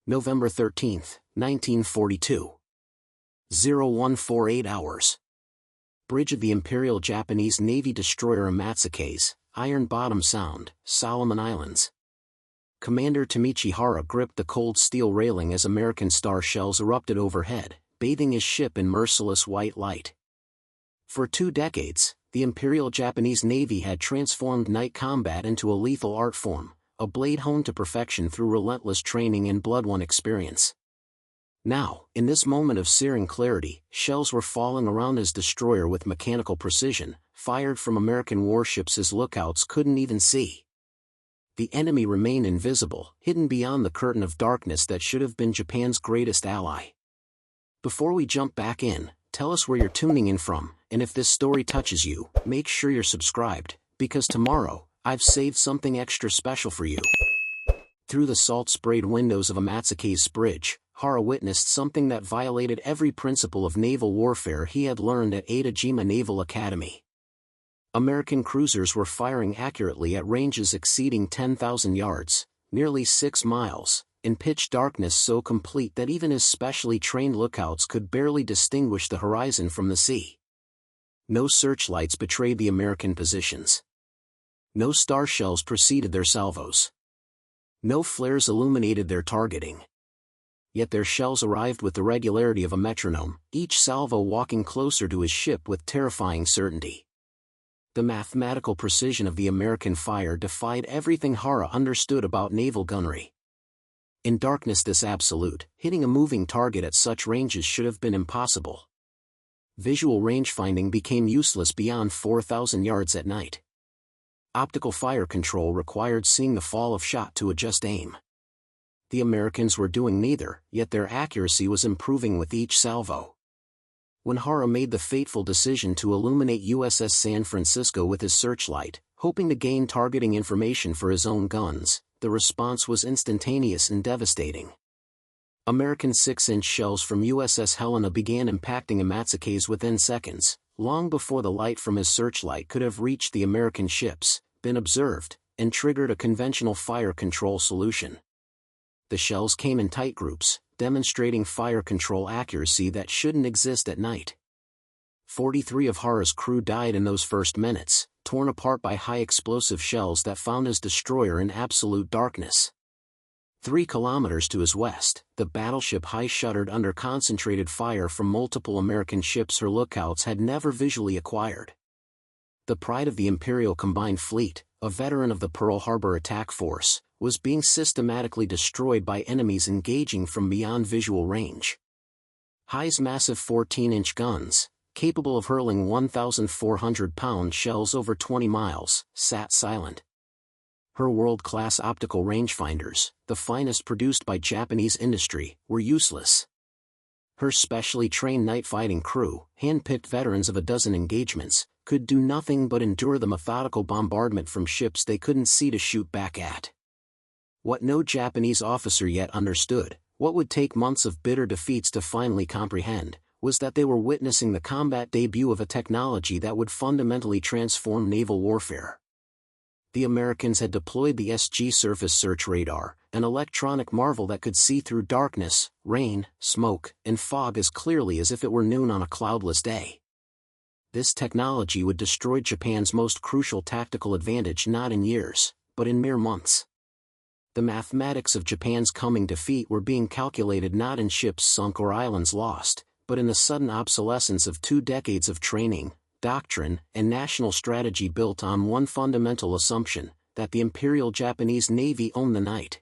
November 13, 1942. 0148 hours. Bridge of the Imperial Japanese Navy destroyer Massacres, Iron Bottom Sound, Solomon Islands. Commander Hara gripped the cold steel railing as American star shells erupted overhead, bathing his ship in merciless white light. For 2 decades, the Imperial Japanese Navy had transformed night combat into a lethal art form, a blade honed to perfection through relentless training and blood-won experience. Now, in this moment of searing clarity, shells were falling around his destroyer with mechanical precision, fired from American warships his lookouts couldn't even see. The enemy remained invisible, hidden beyond the curtain of darkness that should have been Japan's greatest ally. Before we jump back in, tell us where you're tuning in from, and if this story touches you, make sure you're subscribed, because tomorrow, I've saved something extra special for you. Through the salt-sprayed windows of a Massacres bridge, Hara witnessed something that violated every principle of naval warfare he had learned at Iwo Naval Academy. American cruisers were firing accurately at ranges exceeding 10,000 yards, nearly 6 miles, in pitch darkness so complete that even his specially trained lookouts could barely distinguish the horizon from the sea. No searchlights betrayed the American positions. No star shells preceded their salvos. No flares illuminated their targeting. Yet their shells arrived with the regularity of a metronome, each salvo walking closer to his ship with terrifying certainty. The mathematical precision of the American fire defied everything Hara understood about naval gunnery. In darkness this absolute, hitting a moving target at such ranges should have been impossible. Visual range-finding became useless beyond 4,000 yards at night. Optical fire control required seeing the fall of shot to adjust aim. The Americans were doing neither, yet their accuracy was improving with each salvo. When Hara made the fateful decision to illuminate USS San Francisco with his searchlight, hoping to gain targeting information for his own guns, the response was instantaneous and devastating. American 6-inch shells from USS Helena began impacting Massacres within seconds, long before the light from his searchlight could have reached the American ships, been observed, and triggered a conventional fire control solution. The shells came in tight groups, demonstrating fire control accuracy that shouldn't exist at night. 43 of Hara's crew died in those first minutes, torn apart by high-explosive shells that found his destroyer in absolute darkness. 3 kilometers to his west, the battleship High shuddered under concentrated fire from multiple American ships her lookouts had never visually acquired. The pride of the Imperial Combined Fleet, a veteran of the Pearl Harbor attack force, was being systematically destroyed by enemies engaging from beyond visual range. High's massive 14-inch guns, capable of hurling 1,400-pound shells over 20 miles, sat silent. Her world-class optical rangefinders, the finest produced by Japanese industry, were useless. Her specially trained night-fighting crew, hand-picked veterans of a dozen engagements, could do nothing but endure the methodical bombardment from ships they couldn't see to shoot back at. What no Japanese officer yet understood, what would take months of bitter defeats to finally comprehend, was that they were witnessing the combat debut of a technology that would fundamentally transform naval warfare. The Americans had deployed the SG Surface Search Radar, an electronic marvel that could see through darkness, rain, smoke, and fog as clearly as if it were noon on a cloudless day. This technology would destroy Japan's most crucial tactical advantage not in years, but in mere months. The mathematics of Japan's coming defeat were being calculated not in ships sunk or islands lost, but in the sudden obsolescence of 2 decades of training, doctrine, and national strategy built on one fundamental assumption, that the Imperial Japanese Navy owned the night.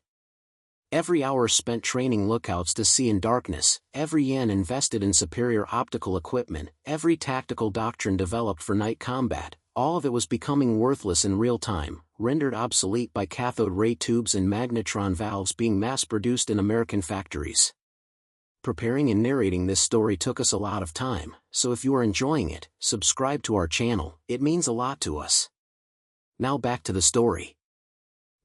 Every hour spent training lookouts to sea in darkness, every yen invested in superior optical equipment, every tactical doctrine developed for night combat, all of it was becoming worthless in real time, rendered obsolete by cathode ray tubes and magnetron valves being mass-produced in American factories. Preparing and narrating this story took us a lot of time, so if you are enjoying it, subscribe to our channel, it means a lot to us. Now back to the story.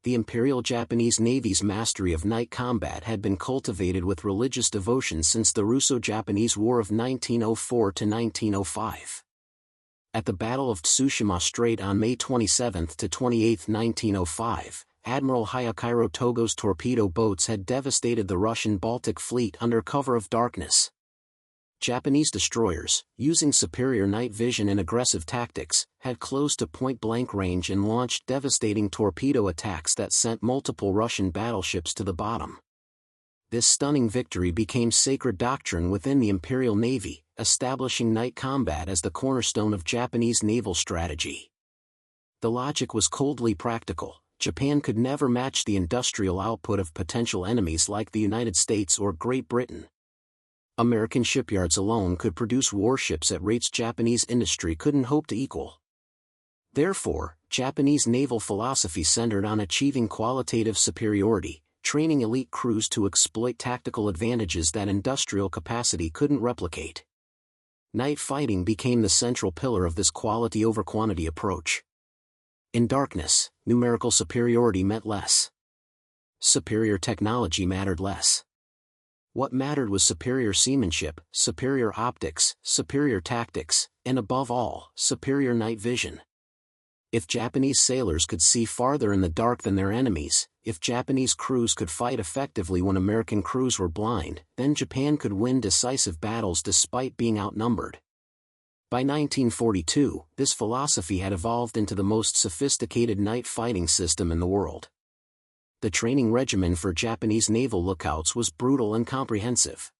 The Imperial Japanese Navy's mastery of night combat had been cultivated with religious devotion since the Russo-Japanese War of 1904 to 1905. At the Battle of Tsushima Strait on May 27 to 28, 1905, Admiral Hayakairo Togo's torpedo boats had devastated the Russian Baltic Fleet under cover of darkness. Japanese destroyers, using superior night vision and aggressive tactics, had closed to point-blank range and launched devastating torpedo attacks that sent multiple Russian battleships to the bottom. This stunning victory became sacred doctrine within the Imperial Navy, establishing night combat as the cornerstone of Japanese naval strategy. The logic was coldly practical. Japan could never match the industrial output of potential enemies like the United States or Great Britain. American shipyards alone could produce warships at rates Japanese industry couldn't hope to equal. Therefore, Japanese naval philosophy centered on achieving qualitative superiority, training elite crews to exploit tactical advantages that industrial capacity couldn't replicate. Night fighting became the central pillar of this quality over quantity approach. In darkness, numerical superiority meant less. Superior technology mattered less. What mattered was superior seamanship, superior optics, superior tactics, and above all, superior night vision. If Japanese sailors could see farther in the dark than their enemies, if Japanese crews could fight effectively when American crews were blind, then Japan could win decisive battles despite being outnumbered. By 1942, this philosophy had evolved into the most sophisticated night fighting system in the world. The training regimen for Japanese naval lookouts was brutal and comprehensive.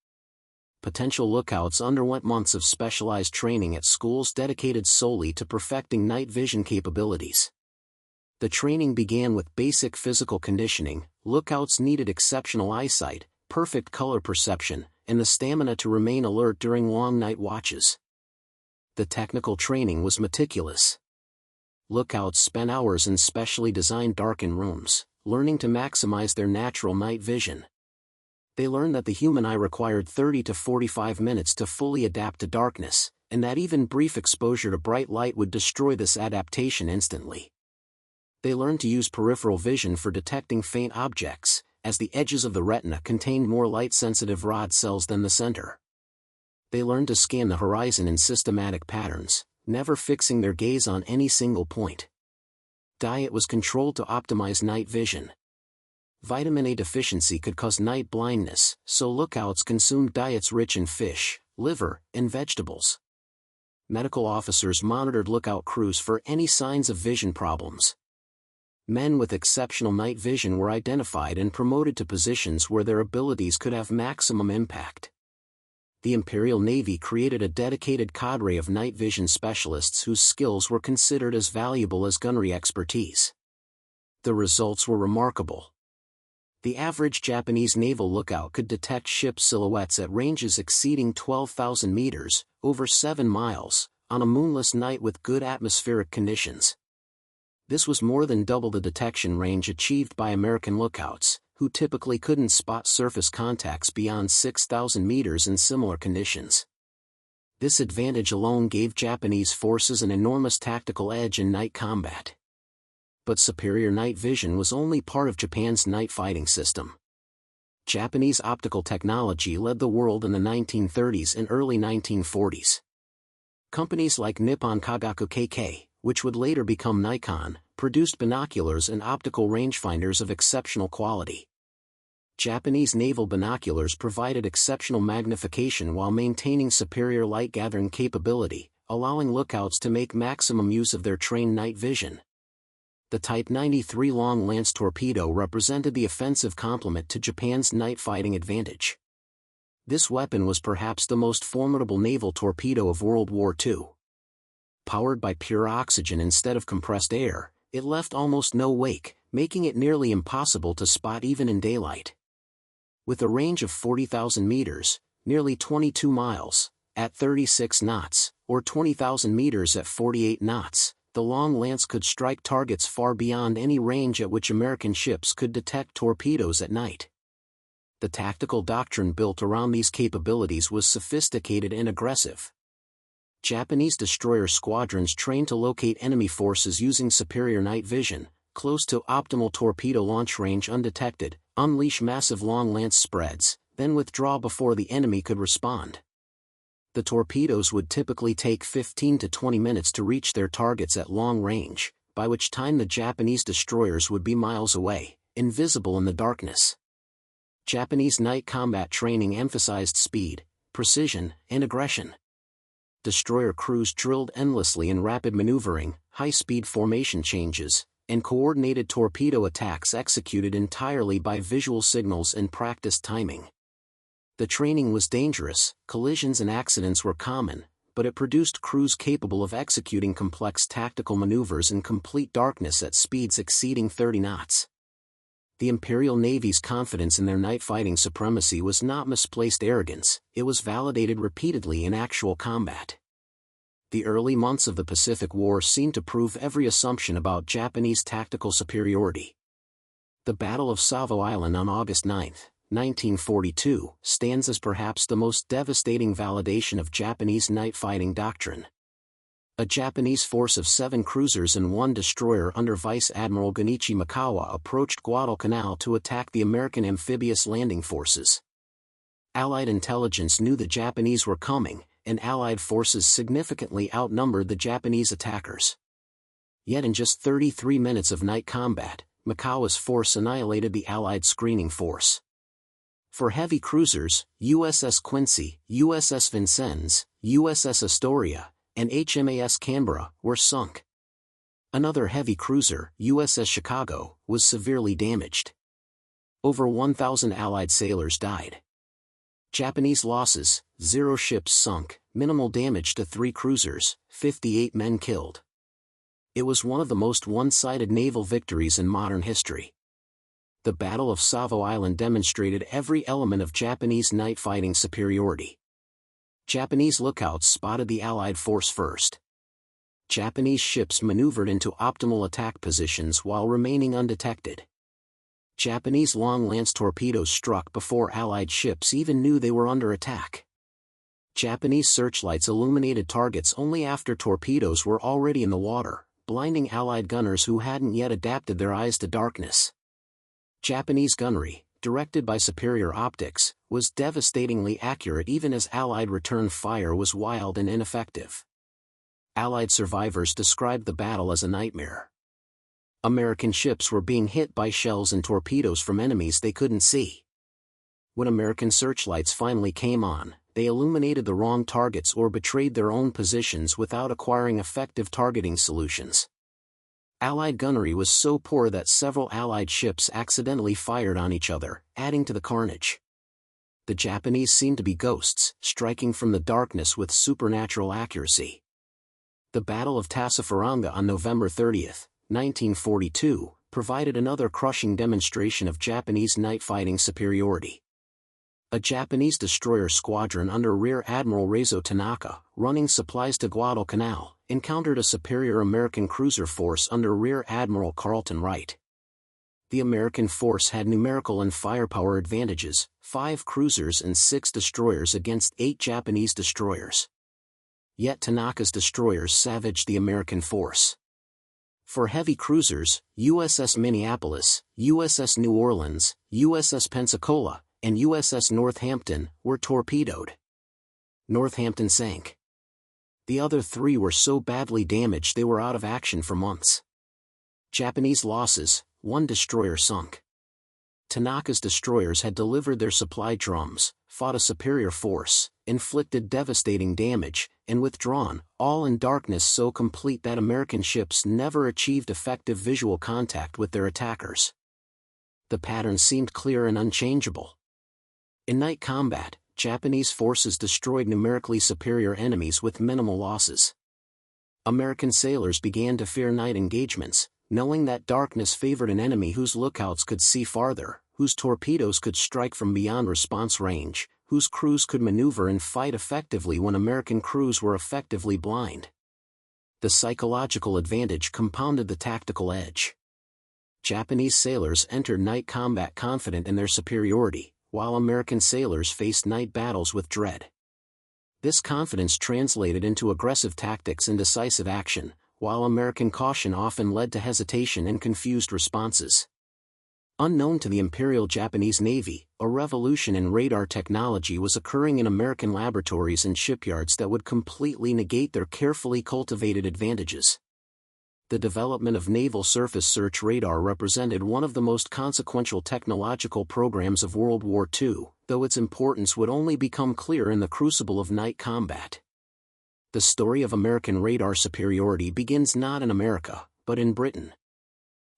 Potential lookouts underwent months of specialized training at schools dedicated solely to perfecting night vision capabilities. The training began with basic physical conditioning. Lookouts needed exceptional eyesight, perfect color perception, and the stamina to remain alert during long night watches. The technical training was meticulous. Lookouts spent hours in specially designed darkened rooms, learning to maximize their natural night vision. They learned that the human eye required 30 to 45 minutes to fully adapt to darkness, and that even brief exposure to bright light would destroy this adaptation instantly. They learned to use peripheral vision for detecting faint objects, as the edges of the retina contained more light-sensitive rod cells than the center. They learned to scan the horizon in systematic patterns, never fixing their gaze on any single point. Diet was controlled to optimize night vision. Vitamin A deficiency could cause night blindness, so lookouts consumed diets rich in fish, liver, and vegetables. Medical officers monitored lookout crews for any signs of vision problems. Men with exceptional night vision were identified and promoted to positions where their abilities could have maximum impact. The Imperial Navy created a dedicated cadre of night vision specialists whose skills were considered as valuable as gunnery expertise. The results were remarkable. The average Japanese naval lookout could detect ship silhouettes at ranges exceeding 12,000 meters, over 7 miles, on a moonless night with good atmospheric conditions. This was more than double the detection range achieved by American lookouts, who typically couldn't spot surface contacts beyond 6,000 meters in similar conditions. This advantage alone gave Japanese forces an enormous tactical edge in night combat. But superior night vision was only part of Japan's night fighting system. Japanese optical technology led the world in the 1930s and early 1940s. Companies like Nippon Kagaku KK, which would later become Nikon, produced binoculars and optical rangefinders of exceptional quality. Japanese naval binoculars provided exceptional magnification while maintaining superior light-gathering capability, allowing lookouts to make maximum use of their trained night vision. The Type 93 Long Lance torpedo represented the offensive complement to Japan's night fighting advantage. This weapon was perhaps the most formidable naval torpedo of World War II. Powered by pure oxygen instead of compressed air, it left almost no wake, making it nearly impossible to spot even in daylight. With a range of 40,000 meters, nearly 22 miles, at 36 knots, or 20,000 meters at 48 knots, the Long Lance could strike targets far beyond any range at which American ships could detect torpedoes at night. The tactical doctrine built around these capabilities was sophisticated and aggressive. Japanese destroyer squadrons trained to locate enemy forces using superior night vision, close to optimal torpedo launch range undetected, unleash massive Long Lance spreads, then withdraw before the enemy could respond. The torpedoes would typically take 15 to 20 minutes to reach their targets at long range, by which time the Japanese destroyers would be miles away, invisible in the darkness. Japanese night combat training emphasized speed, precision, and aggression. Destroyer crews drilled endlessly in rapid maneuvering, high-speed formation changes, and coordinated torpedo attacks executed entirely by visual signals and practiced timing. The training was dangerous, collisions and accidents were common, but it produced crews capable of executing complex tactical maneuvers in complete darkness at speeds exceeding 30 knots. The Imperial Navy's confidence in their night fighting supremacy was not misplaced arrogance, it was validated repeatedly in actual combat. The early months of the Pacific War seemed to prove every assumption about Japanese tactical superiority. The Battle of Savo Island on August 9, 1942, stands as perhaps the most devastating validation of Japanese night fighting doctrine. A Japanese force of 7 cruisers and 1 destroyer under Vice Admiral Gunichi Mikawa approached Guadalcanal to attack the American amphibious landing forces. Allied intelligence knew the Japanese were coming, and Allied forces significantly outnumbered the Japanese attackers. Yet in just 33 minutes of night combat, Mikawa's force annihilated the Allied screening force. For heavy cruisers, USS Quincy, USS Vincennes, USS Astoria, and HMAS Canberra were sunk. Another heavy cruiser, USS Chicago, was severely damaged. Over 1,000 Allied sailors died. Japanese losses: 0 ships sunk, minimal damage to 3 cruisers, 58 men killed. It was one of the most one-sided naval victories in modern history. The Battle of Savo Island demonstrated every element of Japanese night fighting superiority. Japanese lookouts spotted the Allied force first. Japanese ships maneuvered into optimal attack positions while remaining undetected. Japanese long lance torpedoes struck before Allied ships even knew they were under attack. Japanese searchlights illuminated targets only after torpedoes were already in the water, blinding Allied gunners who hadn't yet adapted their eyes to darkness. Japanese gunnery, directed by superior optics, was devastatingly accurate even as Allied return fire was wild and ineffective. Allied survivors described the battle as a nightmare. American ships were being hit by shells and torpedoes from enemies they couldn't see. When American searchlights finally came on, they illuminated the wrong targets or betrayed their own positions without acquiring effective targeting solutions. Allied gunnery was so poor that several Allied ships accidentally fired on each other, adding to the carnage. The Japanese seemed to be ghosts, striking from the darkness with supernatural accuracy. The Battle of Tassafaronga on November 30, 1942, provided another crushing demonstration of Japanese night fighting superiority. A Japanese destroyer squadron under Rear Admiral Reizo Tanaka, running supplies to Guadalcanal, encountered a superior American cruiser force under Rear Admiral Carleton Wright. The American force had numerical and firepower advantages, 5 cruisers and 6 destroyers against 8 Japanese destroyers. Yet Tanaka's destroyers savaged the American force. For heavy cruisers, USS Minneapolis, USS New Orleans, USS Pensacola, and USS Northampton were torpedoed. Northampton sank. The other 3 were so badly damaged they were out of action for months. Japanese losses: 1 destroyer sunk. Tanaka's destroyers had delivered their supply drums, fought a superior force, inflicted devastating damage, and withdrawn, all in darkness so complete that American ships never achieved effective visual contact with their attackers. The pattern seemed clear and unchangeable. In night combat, Japanese forces destroyed numerically superior enemies with minimal losses. American sailors began to fear night engagements, knowing that darkness favored an enemy whose lookouts could see farther, whose torpedoes could strike from beyond response range, whose crews could maneuver and fight effectively when American crews were effectively blind. The psychological advantage compounded the tactical edge. Japanese sailors entered night combat confident in their superiority, while American sailors faced night battles with dread. This confidence translated into aggressive tactics and decisive action, while American caution often led to hesitation and confused responses. Unknown to the Imperial Japanese Navy, a revolution in radar technology was occurring in American laboratories and shipyards that would completely negate their carefully cultivated advantages. The development of naval surface search radar represented one of the most consequential technological programs of World War II, though its importance would only become clear in the crucible of night combat. The story of American radar superiority begins not in America, but in Britain.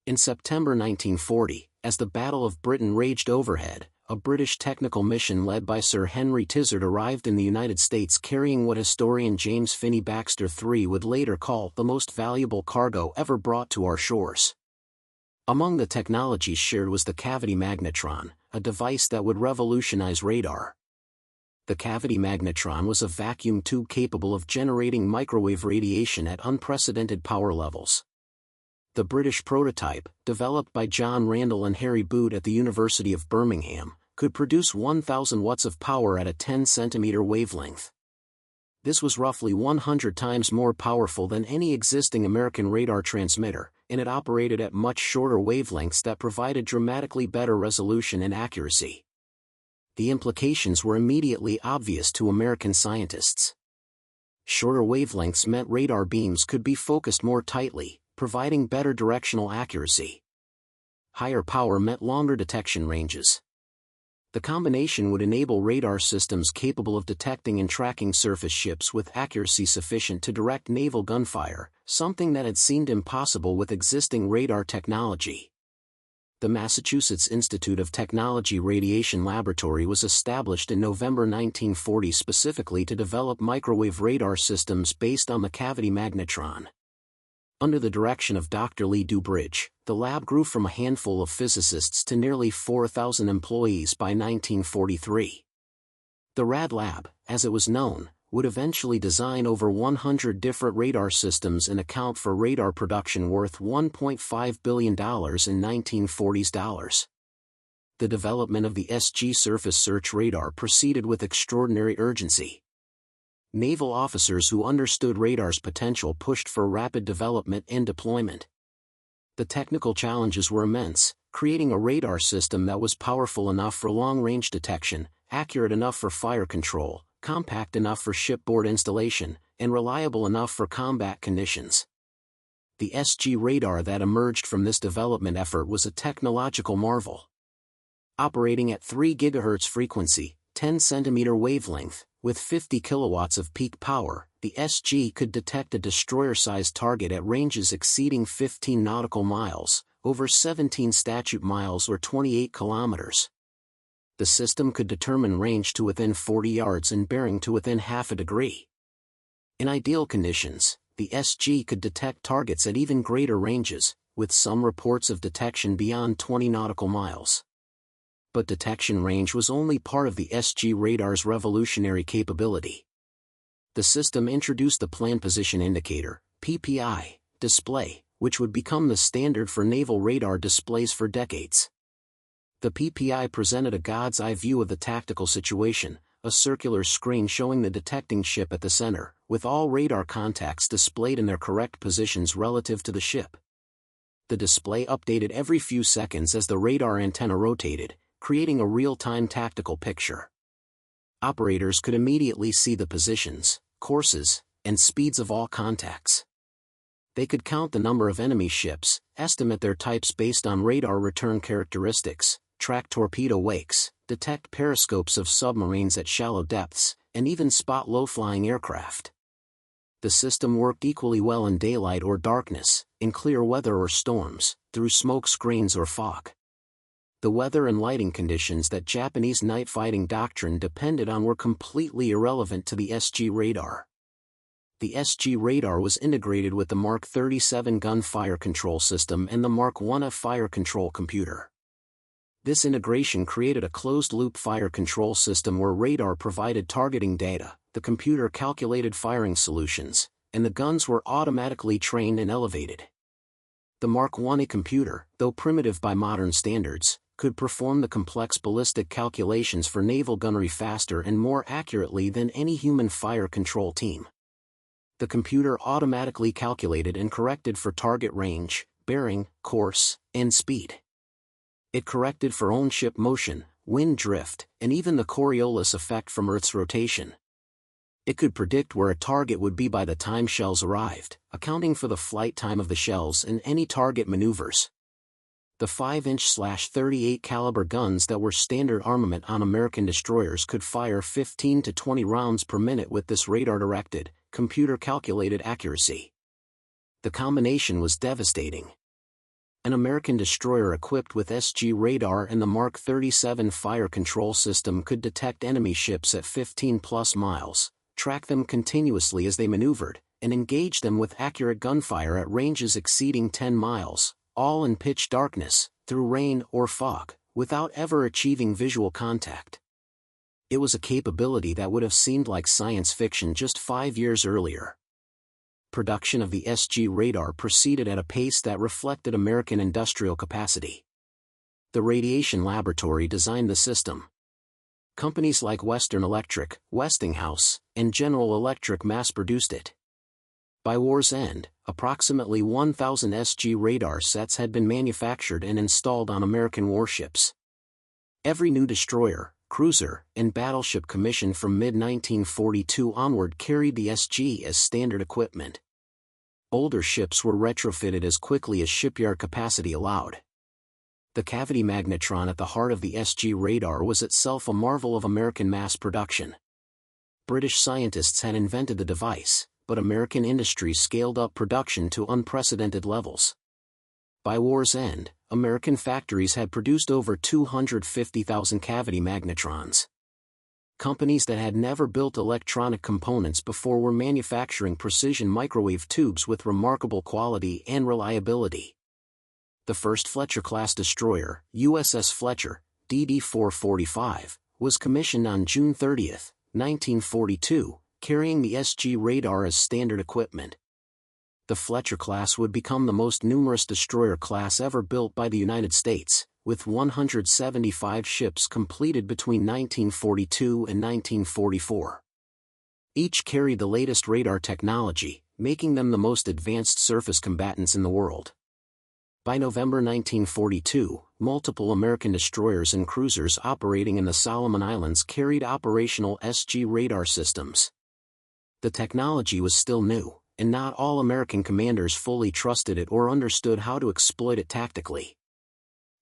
In September 1940, as the Battle of Britain raged overhead, a British technical mission led by Sir Henry Tizard arrived in the United States carrying what historian James Finney Baxter III would later call the most valuable cargo ever brought to our shores. Among the technologies shared was the cavity magnetron, a device that would revolutionize radar. The cavity magnetron was a vacuum tube capable of generating microwave radiation at unprecedented power levels. The British prototype, developed by John Randall and Harry Boot at the University of Birmingham, could produce 1,000 watts of power at a 10-centimeter wavelength. This was roughly 100 times more powerful than any existing American radar transmitter, and it operated at much shorter wavelengths that provided dramatically better resolution and accuracy. The implications were immediately obvious to American scientists. Shorter wavelengths meant radar beams could be focused more tightly, providing better directional accuracy. Higher power meant longer detection ranges. The combination would enable radar systems capable of detecting and tracking surface ships with accuracy sufficient to direct naval gunfire, something that had seemed impossible with existing radar technology. The Massachusetts Institute of Technology Radiation Laboratory was established in November 1940 specifically to develop microwave radar systems based on the cavity magnetron. Under the direction of Dr. Lee Dubridge, the lab grew from a handful of physicists to nearly 4,000 employees by 1943. The RAD Lab, as it was known, would eventually design over 100 different radar systems and account for radar production worth $1.5 billion in 1940s dollars. The development of the SG surface search radar proceeded with extraordinary urgency. Naval officers who understood radar's potential pushed for rapid development and deployment. The technical challenges were immense, creating a radar system that was powerful enough for long-range detection, accurate enough for fire control, compact enough for shipboard installation, and reliable enough for combat conditions. The SG radar that emerged from this development effort was a technological marvel. Operating at 3 GHz frequency, 10-centimeter wavelength, with 50 kilowatts of peak power, the SG could detect a destroyer-sized target at ranges exceeding 15 nautical miles, over 17 statute miles or 28 kilometers. The system could determine range to within 40 yards and bearing to within half a degree. In ideal conditions, the SG could detect targets at even greater ranges, with some reports of detection beyond 20 nautical miles. But detection range was only part of the SG radar's revolutionary capability. The system introduced the Plan Position Indicator, PPI, display, which would become the standard for naval radar displays for decades. The PPI presented a god's eye view of the tactical situation, a circular screen showing the detecting ship at the center, with all radar contacts displayed in their correct positions relative to the ship. The display updated every few seconds as the radar antenna rotated, creating a real-time tactical picture. Operators could immediately see the positions, courses, and speeds of all contacts. They could count the number of enemy ships, estimate their types based on radar return characteristics, track torpedo wakes, detect periscopes of submarines at shallow depths, and even spot low-flying aircraft. The system worked equally well in daylight or darkness, in clear weather or storms, through smoke screens or fog. The weather and lighting conditions that Japanese night fighting doctrine depended on were completely irrelevant to the SG radar. The SG radar was integrated with the Mark 37 gun fire control system and the Mark WWII fire control computer. This integration created a closed-loop fire control system where radar provided targeting data, the computer calculated firing solutions, and the guns were automatically trained and elevated. The Mark WWII computer, though primitive by modern standards, could perform the complex ballistic calculations for naval gunnery faster and more accurately than any human fire control team. The computer automatically calculated and corrected for target range, bearing, course, and speed. It corrected for on-ship motion, wind drift, and even the Coriolis effect from Earth's rotation. It could predict where a target would be by the time shells arrived, accounting for the flight time of the shells and any target maneuvers. The 5-inch/38 caliber guns that were standard armament on American destroyers could fire 15 to 20 rounds per minute with this radar-directed, computer-calculated accuracy. The combination was devastating. An American destroyer equipped with SG radar and the Mark 37 fire control system could detect enemy ships at 15+ miles, track them continuously as they maneuvered, and engage them with accurate gunfire at ranges exceeding 10 miles, all in pitch darkness, through rain or fog, without ever achieving visual contact. It was a capability that would have seemed like science fiction just 5 years earlier. Production of the SG radar proceeded at a pace that reflected American industrial capacity. The Radiation Laboratory designed the system. Companies like Western Electric, Westinghouse, and General Electric mass-produced it. By war's end, approximately 1,000 SG radar sets had been manufactured and installed on American warships. Every new destroyer, cruiser, and battleship commissioned from mid-1942 onward carried the SG as standard equipment. Older ships were retrofitted as quickly as shipyard capacity allowed. The cavity magnetron at the heart of the SG radar was itself a marvel of American mass production. British scientists had invented the device, but American industry scaled up production to unprecedented levels. By war's end, American factories had produced over 250,000 cavity magnetrons. Companies that had never built electronic components before were manufacturing precision microwave tubes with remarkable quality and reliability. The first Fletcher-class destroyer, USS Fletcher, DD-445, was commissioned on June 30, 1942, carrying the SG radar as standard equipment. The Fletcher class would become the most numerous destroyer class ever built by the United States, with 175 ships completed between 1942 and 1944. Each carried the latest radar technology, making them the most advanced surface combatants in the world. By November 1942, multiple American destroyers and cruisers operating in the Solomon Islands carried operational SG radar systems. The technology was still new, and not all American commanders fully trusted it or understood how to exploit it tactically.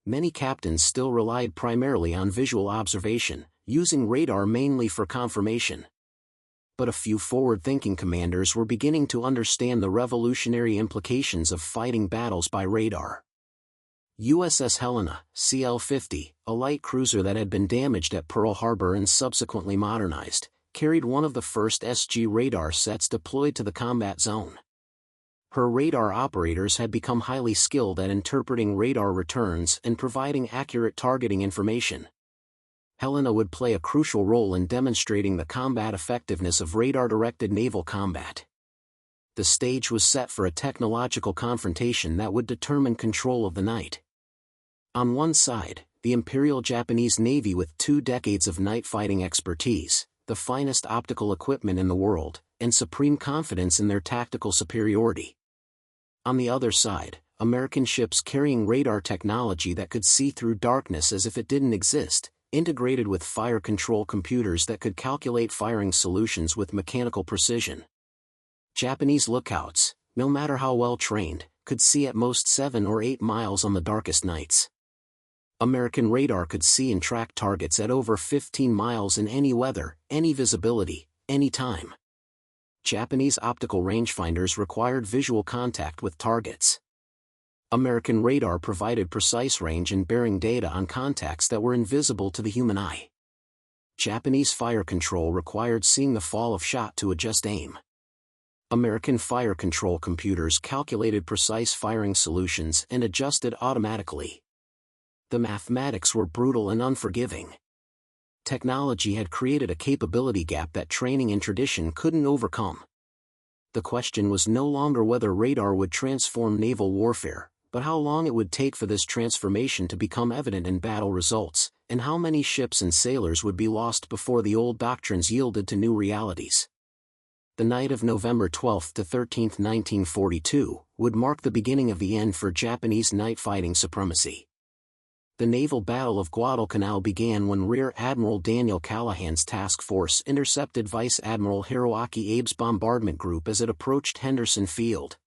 Many captains still relied primarily on visual observation, using radar mainly for confirmation. But a few forward-thinking commanders were beginning to understand the revolutionary implications of fighting battles by radar. USS Helena, CL-50, a light cruiser that had been damaged at Pearl Harbor and subsequently modernized, carried one of the first SG radar sets deployed to the combat zone. Her radar operators had become highly skilled at interpreting radar returns and providing accurate targeting information. Helena would play a crucial role in demonstrating the combat effectiveness of radar-directed naval combat. The stage was set for a technological confrontation that would determine control of the night. On one side, the Imperial Japanese Navy with 2 decades of night fighting expertise, the finest optical equipment in the world, and supreme confidence in their tactical superiority. On the other side, American ships carrying radar technology that could see through darkness as if it didn't exist, integrated with fire control computers that could calculate firing solutions with mechanical precision. Japanese lookouts, no matter how well trained, could see at most 7 or 8 miles on the darkest nights. American radar could see and track targets at over 15 miles in any weather, any visibility, any time. Japanese optical rangefinders required visual contact with targets. American radar provided precise range and bearing data on contacts that were invisible to the human eye. Japanese fire control required seeing the fall of shot to adjust aim. American fire control computers calculated precise firing solutions and adjusted automatically. The mathematics were brutal and unforgiving. Technology had created a capability gap that training and tradition couldn't overcome. The question was no longer whether radar would transform naval warfare, but how long it would take for this transformation to become evident in battle results, and how many ships and sailors would be lost before the old doctrines yielded to new realities. The night of November 12 to 13, 1942, would mark the beginning of the end for Japanese night fighting supremacy. The naval battle of Guadalcanal began when Rear Admiral Daniel Callahan's task force intercepted Vice Admiral Hiroaki Abe's bombardment group as it approached Henderson Field.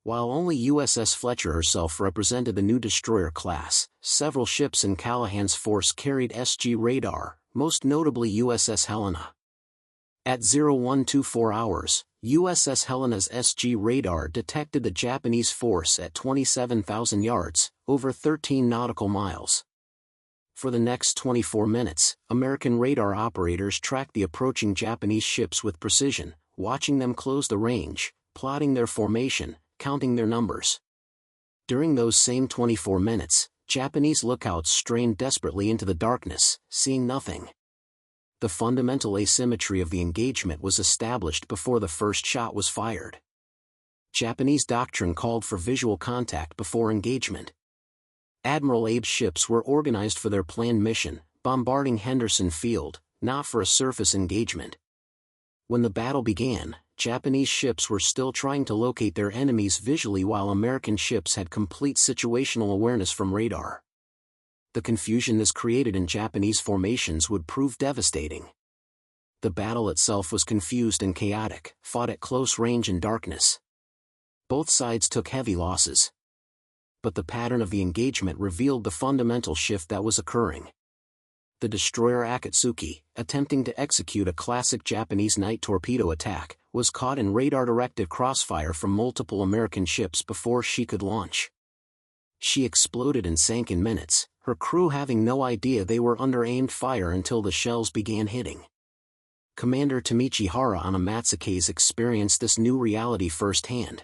While only USS Fletcher herself represented the new destroyer class, several ships in Callahan's force carried SG radar, most notably USS Helena. At 0124 hours, USS Helena's SG radar detected the Japanese force at 27,000 yards, over 13 nautical miles. For the next 24 minutes, American radar operators tracked the approaching Japanese ships with precision, watching them close the range, plotting their formation, counting their numbers. During those same 24 minutes, Japanese lookouts strained desperately into the darkness, seeing nothing. The fundamental asymmetry of the engagement was established before the first shot was fired. Japanese doctrine called for visual contact before engagement. Admiral Abe's ships were organized for their planned mission, bombarding Henderson Field, not for a surface engagement. When the battle began, Japanese ships were still trying to locate their enemies visually while American ships had complete situational awareness from radar. The confusion this created in Japanese formations would prove devastating. The battle itself was confused and chaotic, fought at close range in darkness. Both sides took heavy losses. But the pattern of the engagement revealed the fundamental shift that was occurring. The destroyer Akatsuki, attempting to execute a classic Japanese night torpedo attack, was caught in radar-directed crossfire from multiple American ships before she could launch. She exploded and sank in minutes, her crew having no idea they were under aimed fire until the shells began hitting. Commander Hara on a massacres experienced this new reality firsthand.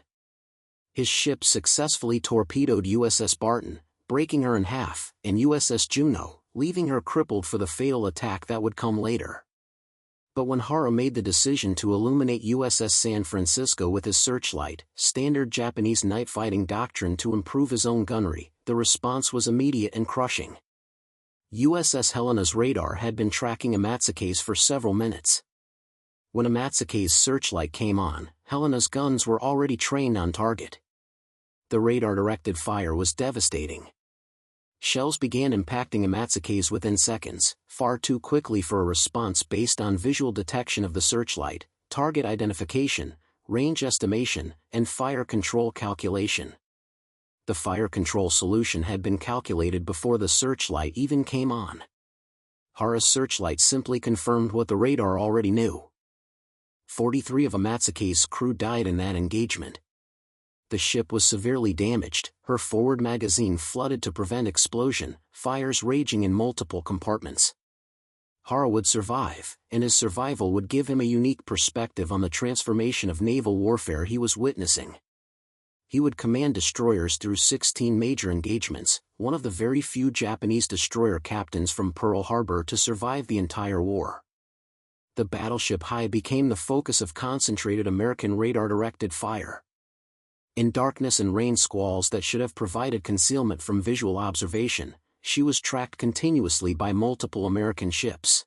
His ship successfully torpedoed USS Barton, breaking her in half, and USS Juno, leaving her crippled for the fatal attack that would come later. But when Hara made the decision to illuminate USS San Francisco with his searchlight, standard Japanese night fighting doctrine to improve his own gunnery, the response was immediate and crushing. USS Helena's radar had been tracking Amatsukai's for several minutes. When Amatsukai's searchlight came on, Helena's guns were already trained on target. The radar-directed fire was devastating. Shells began impacting Amatsukai's within seconds, far too quickly for a response based on visual detection of the searchlight, target identification, range estimation, and fire control calculation. The fire control solution had been calculated before the searchlight even came on. Hara's searchlight simply confirmed what the radar already knew. 43 of Amatsukai's crew died in that engagement. The ship was severely damaged, her forward magazine flooded to prevent explosion, fires raging in multiple compartments. Hara would survive, and his survival would give him a unique perspective on the transformation of naval warfare he was witnessing. He would command destroyers through 16 major engagements, one of the very few Japanese destroyer captains from Pearl Harbor to survive the entire war. The battleship High became the focus of concentrated American radar-directed fire. In darkness and rain squalls that should have provided concealment from visual observation, she was tracked continuously by multiple American ships.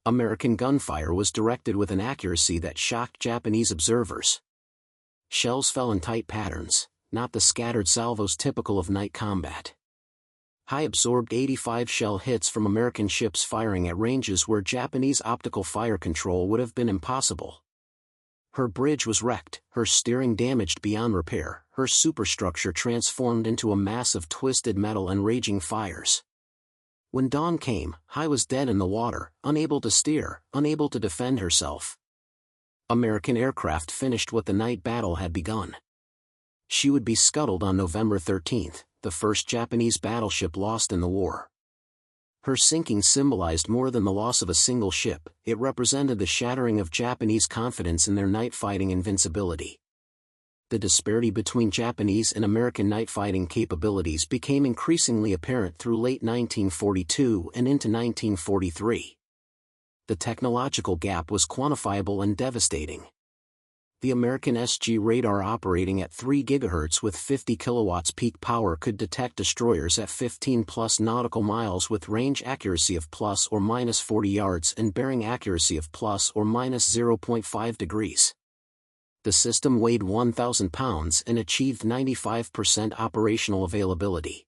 American gunfire was directed with an accuracy that shocked Japanese observers. Shells fell in tight patterns, not the scattered salvos typical of night combat. High absorbed 85 shell hits from American ships firing at ranges where Japanese optical fire control would have been impossible. Her bridge was wrecked, her steering damaged beyond repair, her superstructure transformed into a mass of twisted metal and raging fires. When dawn came, High was dead in the water, unable to steer, unable to defend herself. American aircraft finished what the night battle had begun. She would be scuttled on November 13, the first Japanese battleship lost in the war. Her sinking symbolized more than the loss of a single ship, it represented the shattering of Japanese confidence in their night fighting invincibility. The disparity between Japanese and American night fighting capabilities became increasingly apparent through late 1942 and into 1943. The technological gap was quantifiable and devastating. The American SG radar operating at 3 GHz with 50 kilowatts peak power could detect destroyers at 15+ nautical miles with range accuracy of plus or minus 40 yards and bearing accuracy of plus or minus 0.5 degrees. The system weighed 1,000 pounds and achieved 95% operational availability.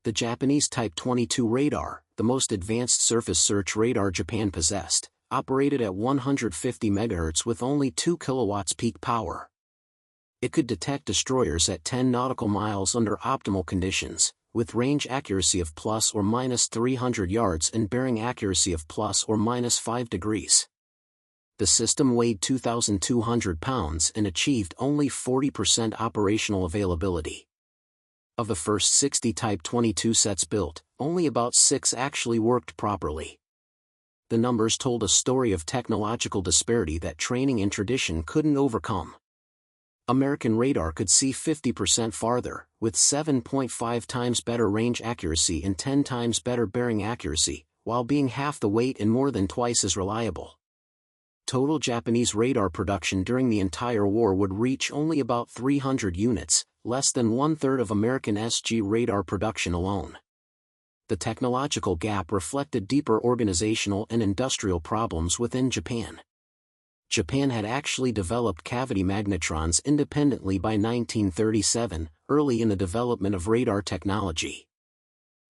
The Japanese Type 22 radar, the most advanced surface search radar Japan possessed, operated at 150 MHz with only 2 kW peak power. It could detect destroyers at 10 nautical miles under optimal conditions, with range accuracy of plus or minus 300 yards and bearing accuracy of plus or minus 5 degrees. The system weighed 2,200 pounds and achieved only 40% operational availability. Of the first 60 Type 22 sets built, only about 6 actually worked properly. The numbers told a story of technological disparity that training and tradition couldn't overcome. American radar could see 50% farther, with 7.5 times better range accuracy and 10 times better bearing accuracy, while being half the weight and more than twice as reliable. Total Japanese radar production during the entire war would reach only about 300 units, less than one-third of American SG radar production alone. The technological gap reflected deeper organizational and industrial problems within Japan. Japan had actually developed cavity magnetrons independently by 1937, early in the development of radar technology.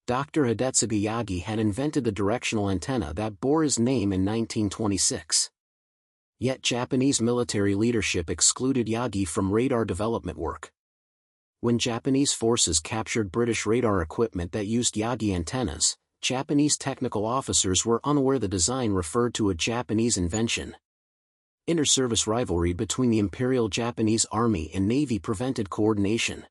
Dr. Hidetsugu Yagi had invented the directional antenna that bore his name in 1926. Yet Japanese military leadership excluded Yagi from radar development work. When Japanese forces captured British radar equipment that used Yagi antennas, Japanese technical officers were unaware the design referred to a Japanese invention. Inter-service rivalry between the Imperial Japanese Army and Navy prevented coordination.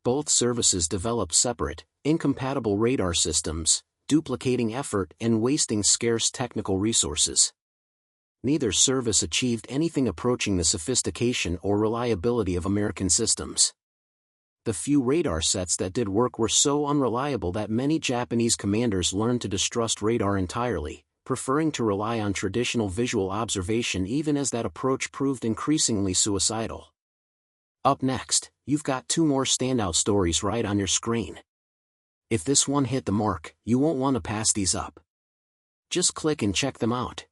Both services developed separate, incompatible radar systems, duplicating effort and wasting scarce technical resources. Neither service achieved anything approaching the sophistication or reliability of American systems. The few radar sets that did work were so unreliable that many Japanese commanders learned to distrust radar entirely, preferring to rely on traditional visual observation even as that approach proved increasingly suicidal. Up next, you've got 2 more standout stories right on your screen. If this one hit the mark, you won't want to pass these up. Just click and check them out.